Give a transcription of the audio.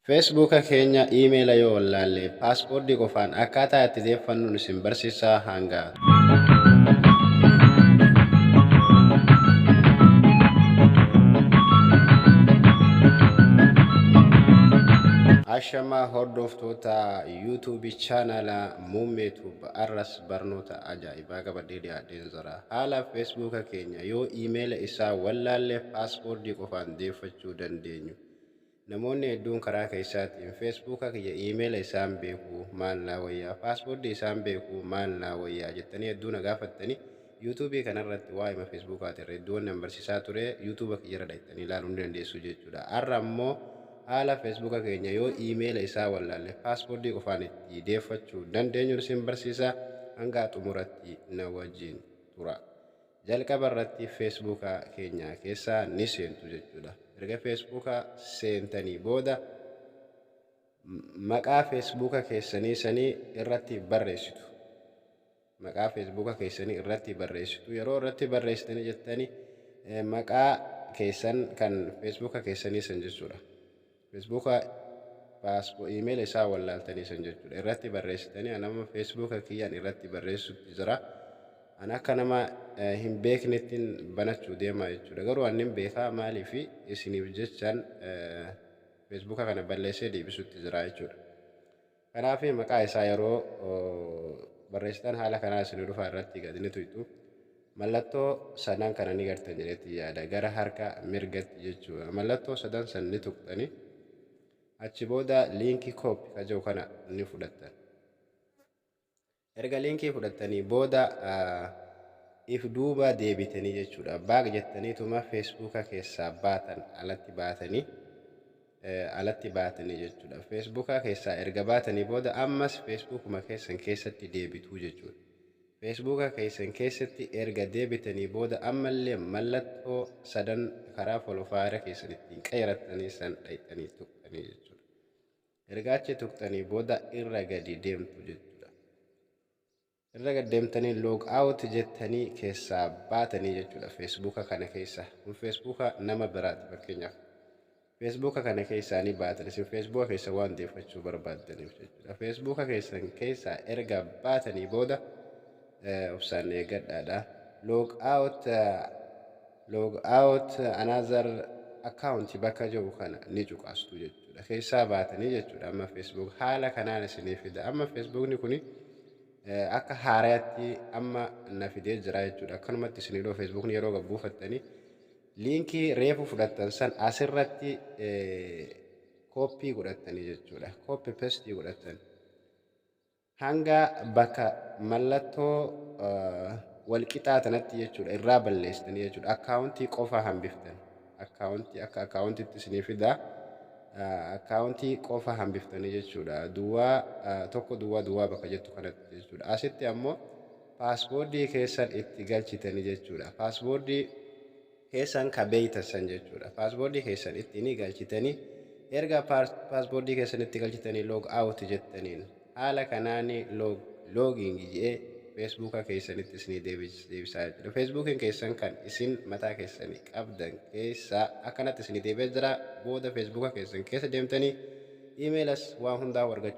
Feesbuuka keenya iimeela yoo wallaalle paaspoortii qofaan akkaataa itti deeffannu isin barsiisaa hanga Ashamaa hordoftoota yuutuubii chaanala muummeetu arras barnoota ajaa'ibaa qabadhee dhiyaadheen jira. Haala feesbuuka keenya yoo iimeela isaa wallaalle paaspoortii qofaan deeffachuu dandeenyu. Namoonni hedduun karaa keessaatiin feesbuuka kiyya iimeela isaan beeku maal naa wayyaa paaspoortii isaan beeku maal naa wayyaa jettanii hedduu na gaafattanii yuutuubii kanarratti waa'ima feesbuukaatiin hedduun nan barsiisaa ture yuutuuba kiyyarra dhaqxanii ilaaluu ni dandeessu jechuudha. Har'a immoo haala feesbuuka keenya yoo iimeela isaa wallaalle paaspoortii qofaan itti deeffachuu dandeenyu isin barsiisaa hanga xumuratti na wajjin tura. Jalqaba irratti feesbuuka keenya keessaa ni seentu jechuudha. Erga feesbuuka seentanii booda maqaa feesbuuka keessanii sanii irratti barreessitu. Maqaa feesbuuka keessanii irratti barreessitu. Yeroo irratti barreessitanii jettanii maqaa keessan kan feesbuuka keessanii san jechuudha. Feesbuuka iimeela isaa wallaaltanii san jechuudha. Irratti barreessitanii nama feesbuuka kiyyaan irratti barreessutti jira. Ana akka nama hin beeknettiin banachuu deemaa jechuudha. Garuu ani beekaa maaliif isiniif jechaan feesbuuka kana balleessee deebisutti jira jechuudha. Kanaaf maqaa isaa yeroo barreessitan haala kanaa isinii dhufa irratti gadi ni tuqxu. Mallattoo sadan kana ni gartan jedhetti yaada gara harka mirgatti jechuudha. Mallattoo sadan san ni tuqxanii achi booda liinkii kooppi kaja'u kana ni fudhattan. Erga liinkii fudhattanii booda if duuba deebitanii jechuudha. Baag jettaniituma feesbuuka keessaa baatan alatti baatanii jechuudha. Feesbuuka keessaa erga baatanii booda ammas feesbuukuma keessan keessatti deebituu jechuudha. Feesbuuka keessan keessatti erga deebitanii booda ammallee mallattoo sadan karaa foloofaara keessan ittiin qeerattanii san dhayxanii tuqxanii jechuudha. Erga achi tuqxanii booda irra gadi deemtu jechuudha. Irra gadi deemtanii loog aawut jettanii keessaa baatanii jechuudha. Feesbuuka kana keessa kun feesbuuka nama biraati fakkeenyaaf. Feesbuuka kana keessaa ni baatan isin feesbuuka keessa waan deeffachuu barbaaddaniif jechuudha. Feesbuuka keessan keessaa erga baatanii booda obsaan eeggadhaadha. Loog aawut another account bakka jiru kana ni cuqaastu jechuudha. Keessaa baatanii jechuudha. Amma feesbuuk haala kanaan isinii fida. Amma feesbuukni kuni akka haaraatti amma na fidee jira jechuudha. Akkanumatti isinii dhoo feesbuukni yeroo gabbuufattanii liinkii reefu fudhattan san asirratti kooppii godhattanii jechuudha. Kooppii pestii godhattan. Hanga bakka mallattoo walqixaa tanatti jechuudha irraa balleessitanii jechuudha. Akkaawuntii qofa hambiftan. Akkaawuntii akka akkaawuntiitti isinii fidaa. Akkaawuntii qofa hambiftanii jechuudha. Tokko duwwaa bakka jettu kanatti jechuudha. Asitti ammoo paaspoortii keessan itti galchitanii jechuudha. Paaspoortii keessan ka beeytan jechuudha. Paaspoortii keessan itti ni galchitanii erga paaspoortii keessan itti galchitanii loog aawut jettaniin haala kanaan loogiin jedhee feesbuuka keessanitti isinii deebisaa jechuudha. Feesbuukiin keessan kan isin mataa keessanii qabdan keessaa akkanatti isinii deebi'ee jira. Booda feesbuuka keessan keessa deemtanii iimeelas waan hundaa argachuu